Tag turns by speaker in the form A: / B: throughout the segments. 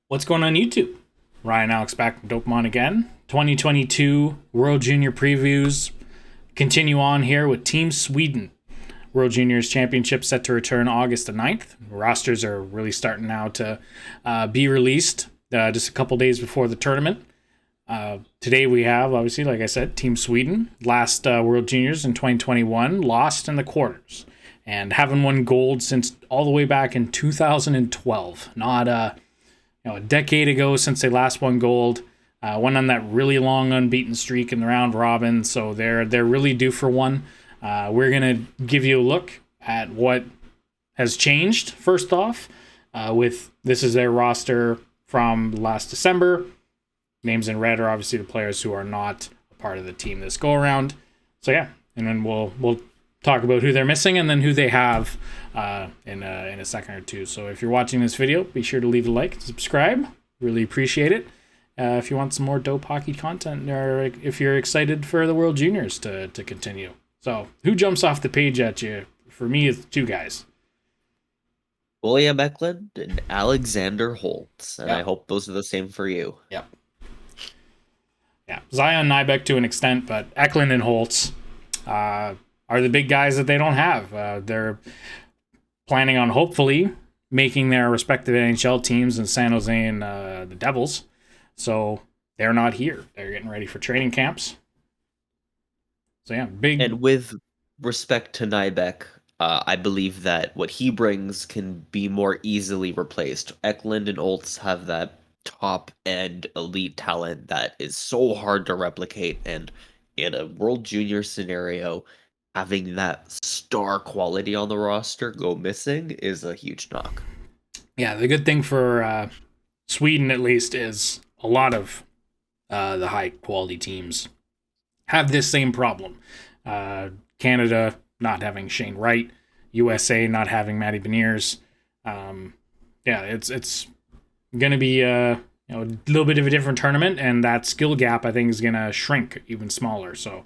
A: What's going on YouTube? Ryan Alex back from Dokemon again. 2022 World Junior previews continue on here with Team Sweden. World Juniors Championship set to return August the 9th. Rosters are really starting now to be released just a couple days before the tournament. Today we have, obviously, like I said, Team Sweden. Last World Juniors in 2021 lost in the quarters and haven't won gold since all the way back in 2012. Not a decade ago since they last won gold. Went on that really long unbeaten streak in the round robin, so they're really due for one. We're gonna give you a look at what has changed. First off, with this is their roster from last December. Names in red are obviously the players who are not a part of the team this go around. So yeah, and then we'll talk about who they're missing and then who they have in a second or two. So if you're watching this video, be sure to leave a like and subscribe. Really appreciate it. If you want some more dope hockey content, or if you're excited for the World Juniors to continue. So who jumps off the page at you? For me, it's two guys.
B: William Eklund and Alexander Holtz. And
A: Yep.
B: I hope those are the same for you.
A: Yep. Yeah, Zion Nybeck to an extent, but Eklund and Holtz are the big guys that they don't have. They're planning on hopefully making their respective NHL teams in San Jose and the Devils. So they're not here. They're getting ready for training camps. So yeah, big.
B: And with respect to Nybeck, I believe that what he brings can be more easily replaced. Eklund and Holtz have that top-end elite talent that is so hard to replicate, and in a World Junior scenario, having that star quality on the roster go missing is a huge knock.
A: Yeah, the good thing for Sweden, at least, is a lot of the high-quality teams have this same problem. Canada not having Shane Wright, USA not having Matty Beniers. It's going to be a little bit of a different tournament, and that skill gap, I think, is going to shrink even smaller. So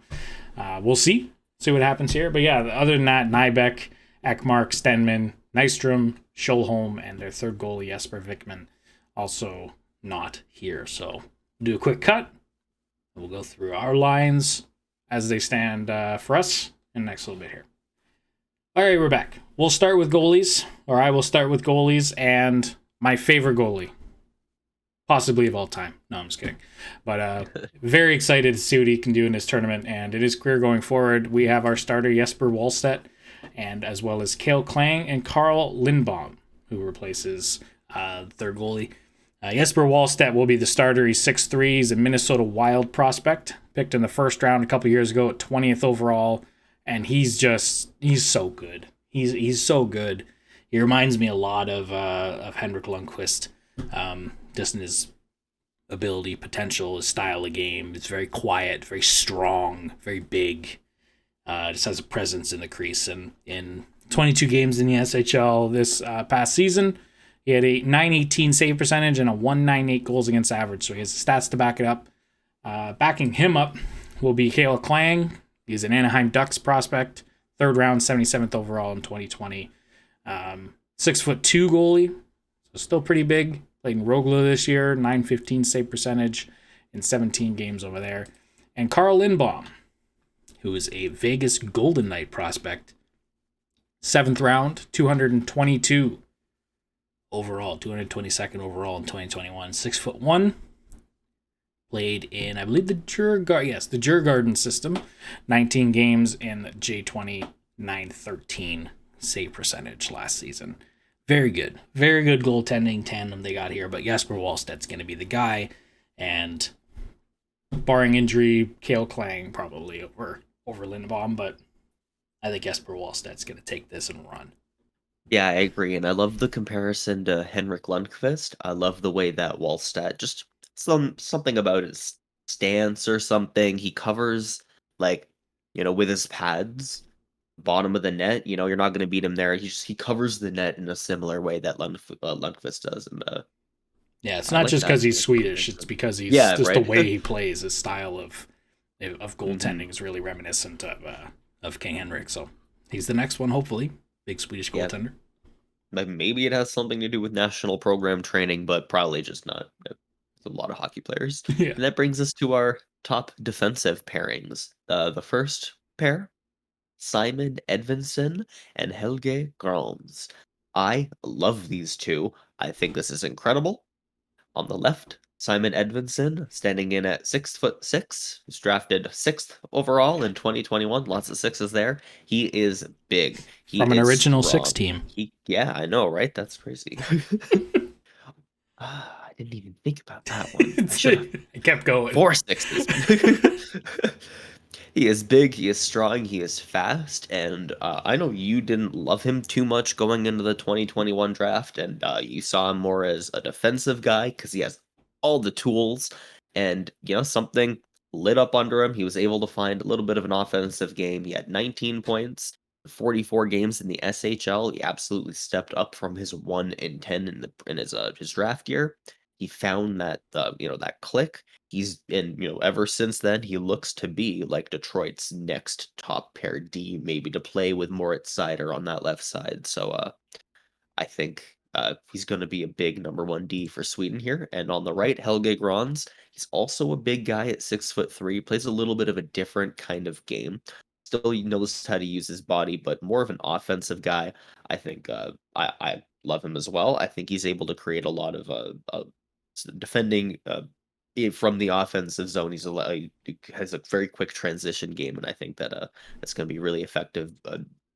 A: we'll see what happens here. But yeah, other than that, Nybeck, Ekmark, Stenman, Nystrom, Schulholm, and their third goalie, Jesper Wickman, also not here. So do a quick cut. We'll go through our lines as they stand for us in the next little bit here. All right, we're back. We'll start with goalies, or I will start with goalies, and my favorite goalie, possibly of all time. No, I'm just kidding. But very excited to see what he can do in this tournament, and it is clear going forward. We have our starter, Jesper Wallstedt, and as well as Clang and Carl Lindbom, who replaces the third goalie. Jesper Wallstedt will be the starter. He's 6'3". He's a Minnesota Wild prospect, picked in the first round a couple years ago at 20th overall, and he's so good. He's so good. He reminds me a lot of Henrik Lundqvist, just in his ability, potential, his style of game. It's very quiet, very strong, very big. Just has a presence in the crease. And in 22 games in the SHL this past season, he had a .918 save percentage and a .198 goals against average. So he has the stats to back it up. Backing him up will be Clang. He's an Anaheim Ducks prospect. Third round, 77th overall in 2020. 6'2" goalie. So still pretty big. Played in Rogle this year. .915 save percentage in 17 games over there. And Carl Lindbom, who is a Vegas Golden Knight prospect. 7th round, 222 overall, 222nd overall in 2021. 6'1". Played in, I believe, the Djurgarden system. 19 games in J20, .913 save percentage last season. Very good goaltending tandem they got here, but Jesper Wallstedt's going to be the guy, and barring injury, Clang probably over Lindbom, but I think Jesper Wallstedt's going to take this and run.
B: Yeah, I agree, and I love the comparison to Henrik Lundqvist. I love the way that Wallstedt, just something about his stance or something. He covers, with his pads, bottom of the net. You're not going to beat him there. He covers the net in a similar way that Lundqvist does. And
A: yeah, it's not just because he's Swedish. It's because he's the way he plays. His style of goaltending is really reminiscent of King Henrik. So he's the next one, hopefully. Big Swedish goaltender.
B: Like maybe it has something to do with national program training, but probably just not. There's a lot of hockey players.
A: Yeah.
B: And that brings us to our top defensive pairings. The first pair, Simon Edvinsson and Helge Grans. I love these two. I think this is incredible. On the left, Simon Edvinsson, standing in at 6'6", was drafted 6th overall in 2021. Lots of sixes there. He is big. He
A: From an
B: is
A: original
B: strong.
A: 6 team.
B: Yeah, I know, right? That's crazy. I didn't even think about that one. I should have.
A: I kept going.
B: 4 sixes. He is big, he is strong, he is fast, and I know you didn't love him too much going into the 2021 draft, and you saw him more as a defensive guy because he has all the tools, and something lit up under him. He was able to find a little bit of an offensive game. He had 19 points, 44 games in the SHL. He absolutely stepped up from his 1 in 10 in his draft year. He found that that click. He's ever since then, he looks to be like Detroit's next top pair D, maybe to play with Moritz Seider on that left side. So I think he's going to be a big number 1 D for Sweden here. And on the right, Helge Grans. He's also a big guy at 6'3", plays a little bit of a different kind of game. Still, he knows how to use his body, but more of an offensive guy. I think I love him as well. I think he's able to create a lot of defending from the offensive zone. He has a very quick transition game, and I think that it's going to be really effective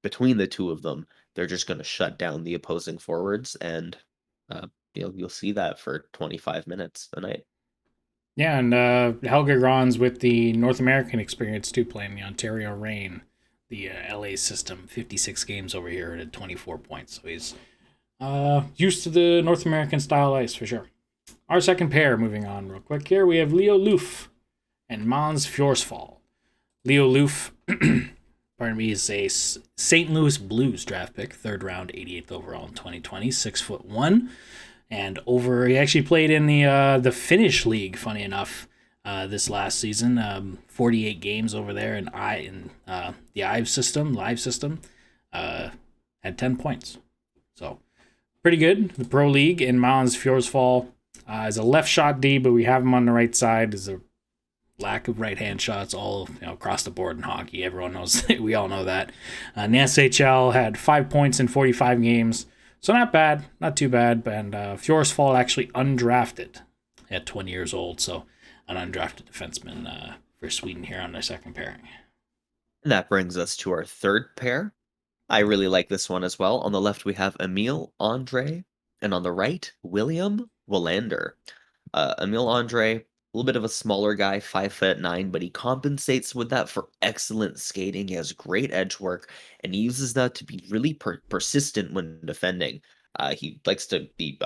B: between the two of them. They're just going to shut down the opposing forwards, and you'll see that for 25 minutes a night.
A: Yeah, and Helge Grans with the North American experience too, playing the Ontario Reign, the LA system, 56 games over here at 24 points. So he's used to the North American style ice for sure. Our second pair, moving on real quick here, we have Leo Loof and Måns Forsfjall. Leo Loof, pardon me, is a St. Louis Blues draft pick, 3rd round, 88th overall in 2020, 6'1", and he actually played in the Finnish league, funny enough, this last season, 48 games over there in the live system, had 10 points. So pretty good. The Pro League in Måns Forsfjall is a left shot D, but we have him on the right side. There's a lack of right hand shots all across the board in hockey. Everyone knows, we all know that. In the SHL had 5 points in 45 games. So not bad, not too bad. And Forsfjall actually undrafted at 20 years old. So an undrafted defenseman for Sweden here on their second pairing.
B: And that brings us to our third pair. I really like this one as well. On the left, we have Emil, Andrae, and on the right, William Wallinder. Emil Andrae, a little bit of a smaller guy, 5'9", but he compensates with that for excellent skating. He has great edge work, and he uses that to be really persistent when defending. He likes to be,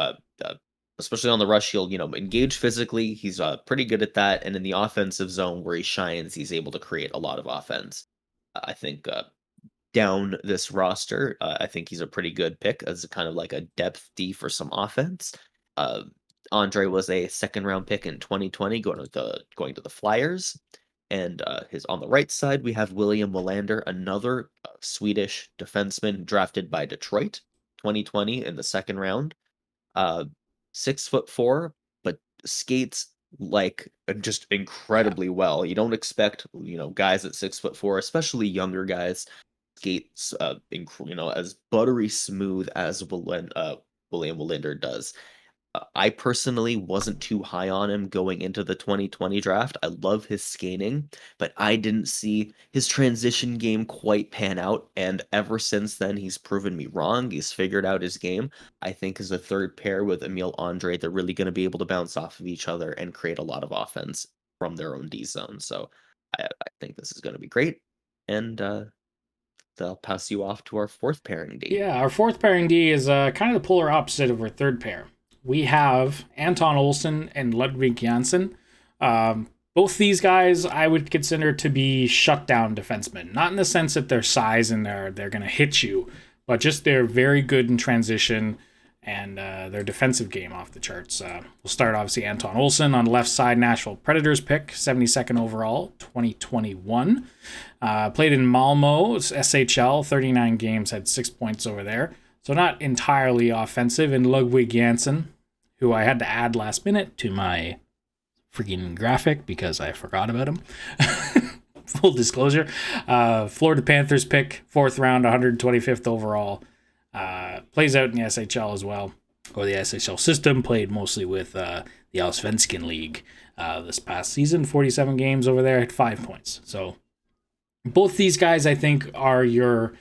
B: especially on the rush, he'll engage physically. He's pretty good at that, and in the offensive zone where he shines, he's able to create a lot of offense. I think down this roster, I think he's a pretty good pick as kind of like a depth D for some offense. Andrae was a 2nd round pick in 2020, going to the Flyers. And on the right side, we have William Wallinder, another Swedish defenseman drafted by Detroit, 2020 in the 2nd round. 6'4", but skates like just incredibly well. You don't expect guys at 6'4", especially younger guys, skates as buttery smooth as William Wallinder does. I personally wasn't too high on him going into the 2020 draft. I love his skating, but I didn't see his transition game quite pan out. And ever since then, he's proven me wrong. He's figured out his game. I think as a third pair with Emil Andrae, they're really going to be able to bounce off of each other and create a lot of offense from their own D zone. So I think this is going to be great. And I'll pass you off to our fourth pairing D.
A: Yeah, our fourth pairing D is kind of the polar opposite of our third pair. We have Anton Olsen and Ludvig Jansson. Both these guys I would consider to be shutdown defensemen. Not in the sense that their size and they're going to hit you, but just they're very good in transition and their defensive game off the charts. We'll start obviously Anton Olsen on the left side, Nashville Predators pick, 72nd overall, 2021. Played in Malmo, SHL, 39 games, had 6 points over there. So not entirely offensive. And Ludvig Jansson, who I had to add last minute to my freaking graphic because I forgot about him. Full disclosure. Florida Panthers pick, 4th round, 125th overall. Plays out in the SHL as well, or the SHL system. Played mostly with the Allsvenskan League this past season. 47 games over there at 5 points. So both these guys, I think, are your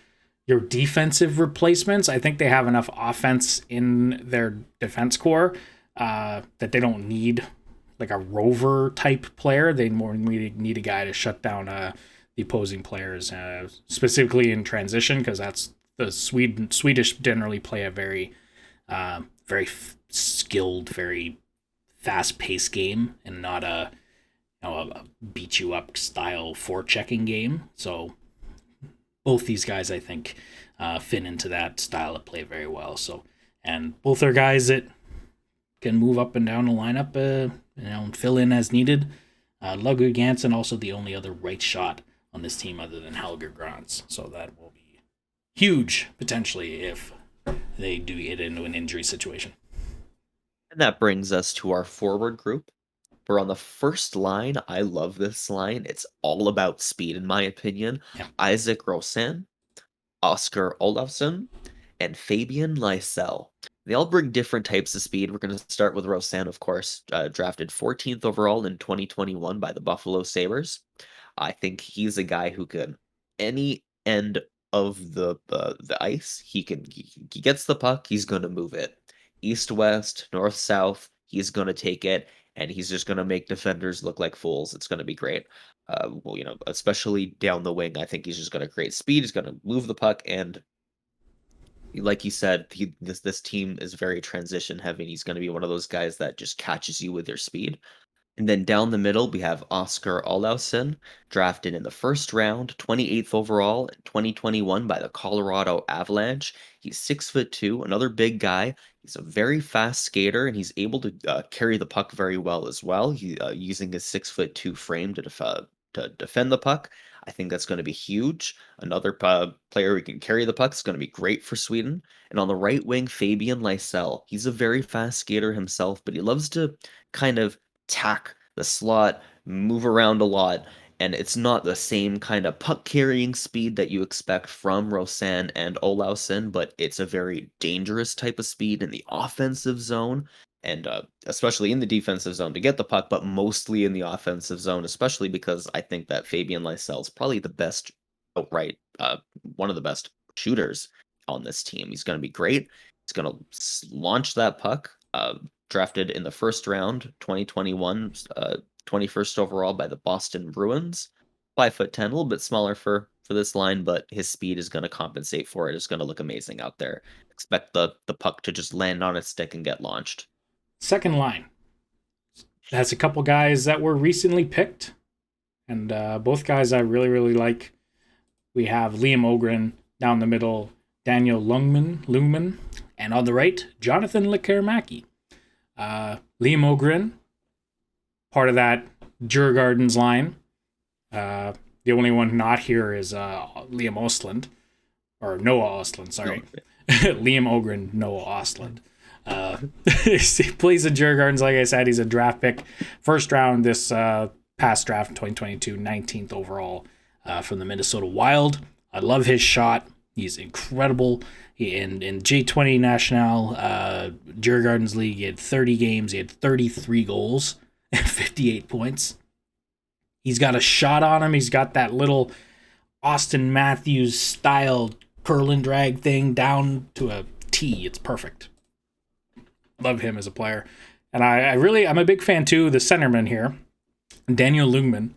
A: defensive replacements. I think they have enough offense in their defense core that they don't need like a rover type player. They more need a guy to shut down the opposing players, specifically in transition, because that's the Swedish generally play a very skilled, very fast-paced game, and not a beat you up style forechecking game. So both these guys, I think, fit into that style of play very well. So, and both are guys that can move up and down the lineup, and fill in as needed. Ludvig Jansson also the only other right shot on this team other than Helge Grans. So that will be huge potentially if they do get into an injury situation.
B: And that brings us to our forward group. We're on the first line. I love this line. It's all about speed, in my opinion.
A: Yeah.
B: Isak Rosen, Oscar Olafsson, and Fabian Lysell. They all bring different types of speed. We're going to start with Rosen, of course, drafted 14th overall in 2021 by the Buffalo Sabres. I think he's a guy who can, any end of the ice, he gets the puck, he's going to move it. East, west, north, south, he's going to take it, and he's just going to make defenders look like fools. It's going to be great. Especially down the wing, I think he's just going to create speed. He's going to move the puck, and like you said, this team is very transition heavy. He's going to be one of those guys that just catches you with their speed. And then down the middle, we have Oscar Olafsson, drafted in the first round, 28th overall in 2021 by the Colorado Avalanche. He's 6'2", another big guy. He's a very fast skater, and he's able to carry the puck very well as well. He using his 6'2" frame to defend the puck. I think that's going to be huge. Another player who can carry the puck is going to be great for Sweden. And on the right wing, Fabian Lysell. He's a very fast skater himself, but he loves to kind of tack the slot, move around a lot, and it's not the same kind of puck carrying speed that you expect from Rosen and Olafsson, but it's a very dangerous type of speed in the offensive zone, and especially in the defensive zone to get the puck, but mostly in the offensive zone, especially because I think that Fabian Lysell is probably the best outright, one of the best shooters on this team. He's going to be great. He's going to launch that puck. Drafted in the first round, 2021, 21st overall by the Boston Bruins. 5'10", a little bit smaller for this line, but his speed is going to compensate for it. It's going to look amazing out there. Expect the puck to just land on its stick and get launched.
A: Second line has a couple guys that were recently picked, and both guys I really, really like. We have Liam Ohgren down the middle, Daniel Lungman, and on the right, Jonathan Lekkerimaki. Liam Ohgren, part of that Djurgarden's line. The only one not here is Liam Ostlund, or Noah Ostlund, sorry. No. Liam Ohgren, Noah Ostlund. He plays in Djurgardens, like I said. He's a draft pick. First round this past draft in 2022, 19th overall from the Minnesota Wild. I love his shot. He's incredible. In J20 National Djurgardens League, he had 30 games. He had 33 goals and 58 points. He's got a shot on him. He's got that little Austin Matthews style curl and drag thing down to a T. It's perfect. Love him as a player. And I'm a big fan too of the centerman here, Daniel Lungman.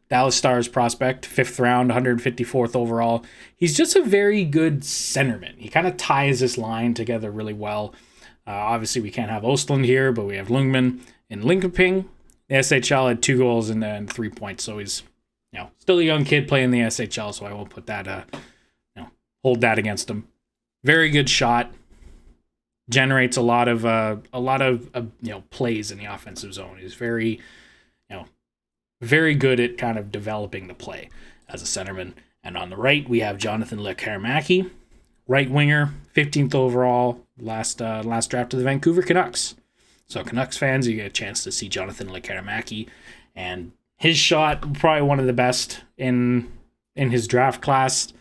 A: Dallas Stars prospect, 5th round, 154th overall. He's just a very good centerman. He kind of ties this line together really well. Obviously, we can't have Ostlund here, but we have Lundman in Jonkoping. The SHL had 2 goals and 3 points, so he's still a young kid playing the SHL. So I won't put that hold that against him. Very good shot. Generates a lot of plays in the offensive zone. He's very good at kind of developing the play as a centerman. And on the right, we have Jonathan Lekkerimaki, right winger, 15th overall last draft of the Vancouver Canucks. So Canucks fans, you get a chance to see Jonathan Lekkerimaki, and his shot probably one of the best in his draft class.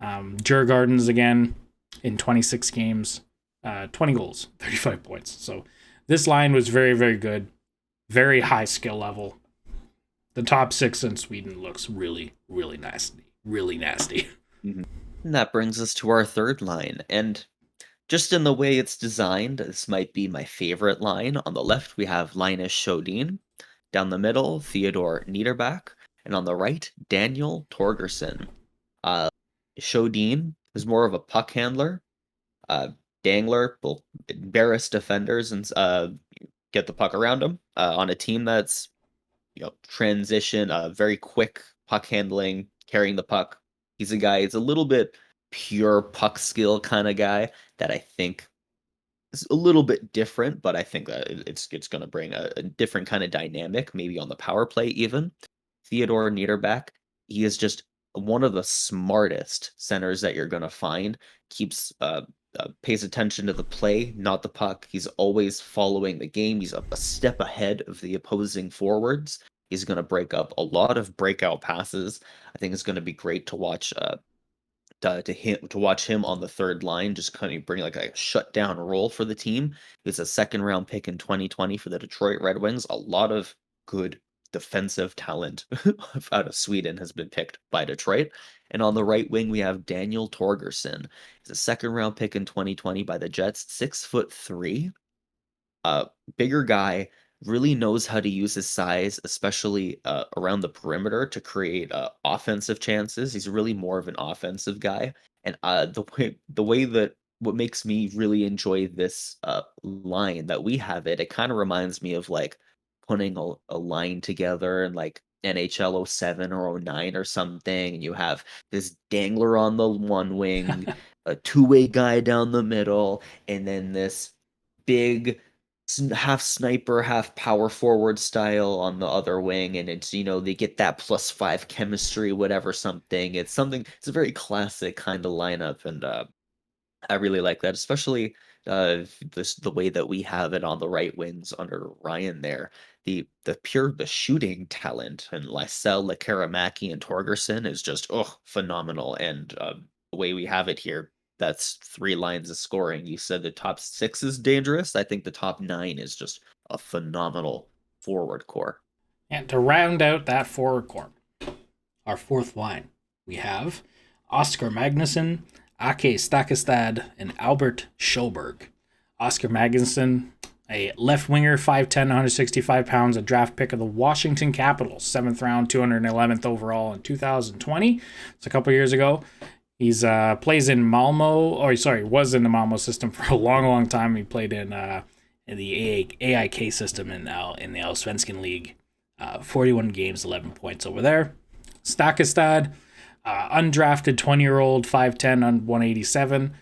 A: Djurgarden's again in 26 games, 20 goals, 35 points. So this line was very, very good, very high skill level. The top 6 in Sweden looks really, really nasty. Really nasty.
B: Mm-hmm. And that brings us to our third line. And just in the way it's designed, this might be my favorite line. On the left, we have Linus Sjödin. Down the middle, Theodor Niederbach. And on the right, Daniel Torgerson. Sjödin is more of a puck handler. Dangler will embarrass defenders and get the puck around him on a team that's transition, very quick puck handling, carrying the puck. He's a guy, he's a little bit pure puck skill kind of guy that I think is a little bit different, but I think that it's going to bring a different kind of dynamic, maybe on the power play even. Theodor Niederbach, he is just one of the smartest centers that you're going to find. Keeps pays attention to the play, not the puck. He's always following the game. He's a step ahead of the opposing forwards. He's going to break up a lot of breakout passes. I think it's going to be great to watch to watch him on the third line, just kind of bring like a shutdown role for the team. He's a second round pick in 2020 for the Detroit Red Wings. A lot of good defensive talent out of Sweden has been picked by Detroit. And on the right wing, we have Daniel Torgerson. He's a second round pick in 2020 by the Jets, 6'3". Bigger guy, really knows how to use his size, especially around the perimeter, to create offensive chances. He's really more of an offensive guy. And the way that what makes me really enjoy this line that we have it kind of reminds me of like putting a line together and like NHL 07 or 09 or something, and you have this dangler on the one wing, a two-way guy down the middle, and then this big half sniper, half power forward style on the other wing, and it's they get that +5 chemistry, whatever something. It's a very classic kind of lineup, and I really like that, especially the way that we have it on the right wings under Ryan there. The shooting talent and Lysell, Lekkerimaki, and Torgerson is just phenomenal. And the way we have it here, that's 3 lines of scoring. You said the top 6 is dangerous. I think the top 9 is just a phenomenal forward core.
A: And to round out that forward core, our fourth line, we have Oscar Magnusson, Ake Stakestad, and Albert Sjöberg. Oscar Magnusson, a left winger, 5'10", 165 pounds, a draft pick of the Washington Capitals, 7th round, 211th overall in 2020. It's a couple years ago. He's plays in Malmo, was in the Malmo system for a long, long time. He played in the AIK system in the Allsvenskan League. 41 games, 11 points over there. Stakestad, undrafted 20-year-old, 5'10", 187.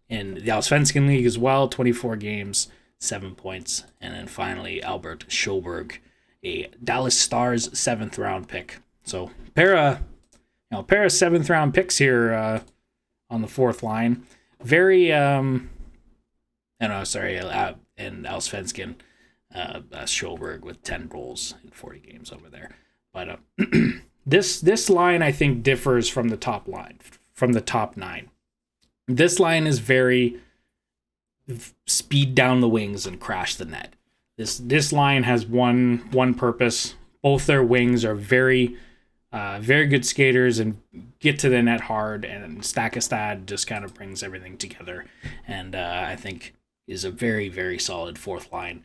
A: In the Allsvenskan League as well, 24 games, 7 points. And then finally, Albert Sjöberg, a Dallas Stars 7th round pick. So pair of 7th round picks here on the fourth line. Very and Allsvenskan, Sjöberg with 10 goals in 40 games over there. But this line I think differs from the top 9. This line is very speed down the wings and crash the net. This line has one purpose. Both their wings are very good skaters and get to the net hard, and Stakestad just kind of brings everything together, and I think is a very, very solid fourth line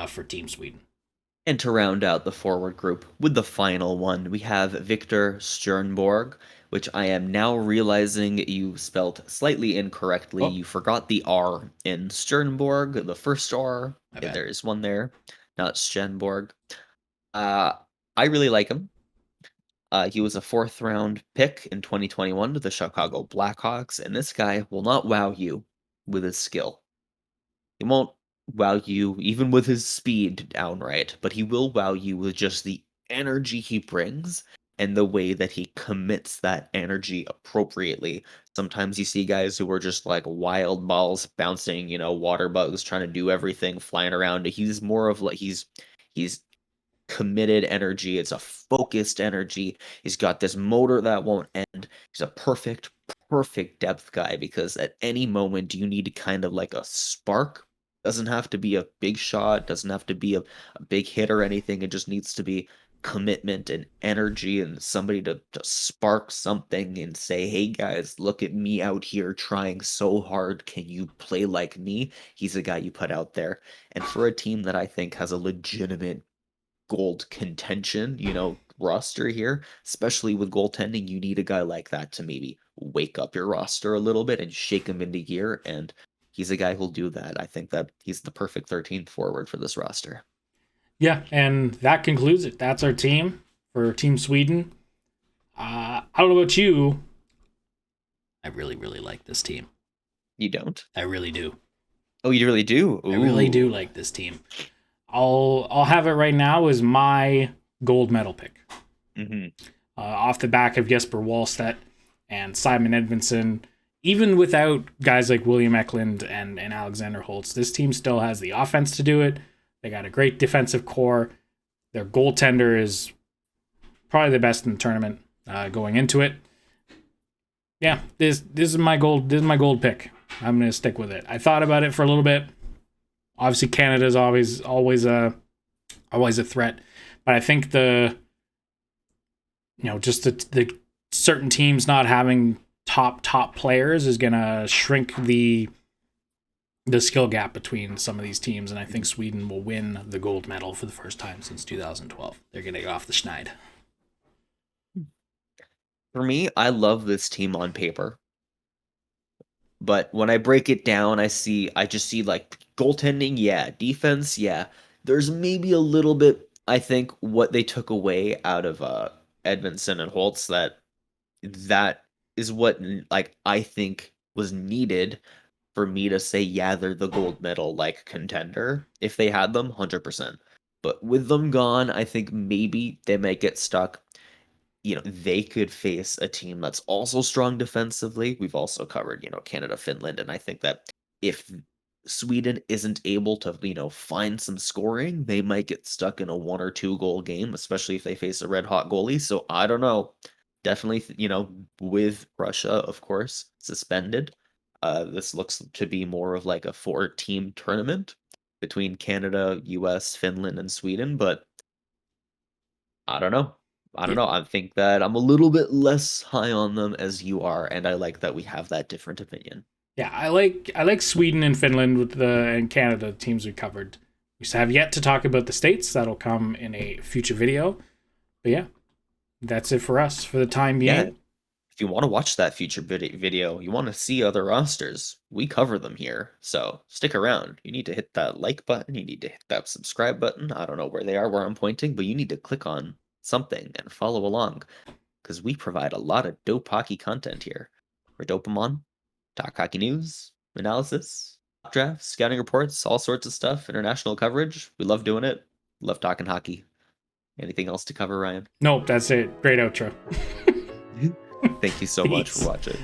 A: for Team Sweden.
B: And to round out the forward group with the final one, we have Victor Stjernborg, which I am now realizing you spelt slightly incorrectly. You forgot the R in Stjernborg, the first R. There is one there, not Stjernborg. I really like him. He was a 4th round pick in 2021 to the Chicago Blackhawks, and this guy will not wow you with his skill. He won't wow you even with his speed downright, but he will wow you with just the energy he brings and the way that he commits that energy appropriately. Sometimes you see guys who are just like wild balls bouncing, water bugs, trying to do everything, flying around. He's more of like he's committed energy. It's a focused energy. He's got this motor that won't end. He's a perfect depth guy, because at any moment you need kind of like a spark. Doesn't have to be a big shot, doesn't have to be a big hit or anything. It just needs to be commitment and energy, and somebody to spark something and say, hey guys, look at me out here trying so hard. Can you play like me? He's a guy you put out there. And for a team that I think has a legitimate gold contention, roster here, especially with goaltending, you need a guy like that to maybe wake up your roster a little bit and shake him into gear. And he's a guy who'll do that. I think that he's the perfect 13th forward for this roster.
A: Yeah, and that concludes it. That's our team for Team Sweden. I don't know about you. I really, really like this team.
B: You don't?
A: I really do.
B: Oh, you really do? Ooh.
A: I really do like this team. I'll have it right now as my gold medal pick.
B: Mm-hmm.
A: Off the back of Jesper Wallstedt and Simon Edvinsson, even without guys like William Eklund and Alexander Holtz, this team still has the offense to do it. They got a great defensive core. Their goaltender is probably the best in the tournament going into it. Yeah, this is my gold. This is my gold pick. I'm gonna stick with it. I thought about it for a little bit. Obviously, Canada is always a threat, but I think just the certain teams not having top players is gonna shrink the skill gap between some of these teams, and I think Sweden will win the gold medal for the first time since 2012. They're gonna go off the schneid.
B: For me, I love this team on paper. But when I break it down, I just see like goaltending, yeah, defense, yeah. There's maybe a little bit, I think, what they took away out of Edvinsson and Holtz, that is what like I think was needed for me to say, yeah, they're the gold medal like contender. If they had them, 100%. But with them gone, I think maybe they might get stuck. They could face a team that's also strong defensively. We've also covered, Canada, Finland, and I think that if Sweden isn't able to, find some scoring, they might get stuck in a 1 or 2 goal game, especially if they face a red hot goalie. So I don't know. Definitely, with Russia, of course, suspended, this looks to be more of like a 4-team tournament between Canada, US, Finland, and Sweden, but I don't know. I think that I'm a little bit less high on them as you are, and I like that we have that different opinion.
A: Yeah, I like Sweden and Finland and Canada teams we covered. We have yet to talk about the States. That'll come in a future video. But yeah, that's it for us for the time being.
B: Yeah, if you want to watch that future video, you want to see other rosters, we cover them here. So stick around. You need to hit that like button. You need to hit that subscribe button. I don't know where they are, where I'm pointing, but you need to click on something and follow along, because we provide a lot of dope hockey content here. We're Dopamon, talk hockey news, analysis, drafts, scouting reports, all sorts of stuff, international coverage. We love doing it. Love talking hockey. Anything else to cover, Ryan?
A: Nope, that's it. Great outro.
B: Thank you so much for watching.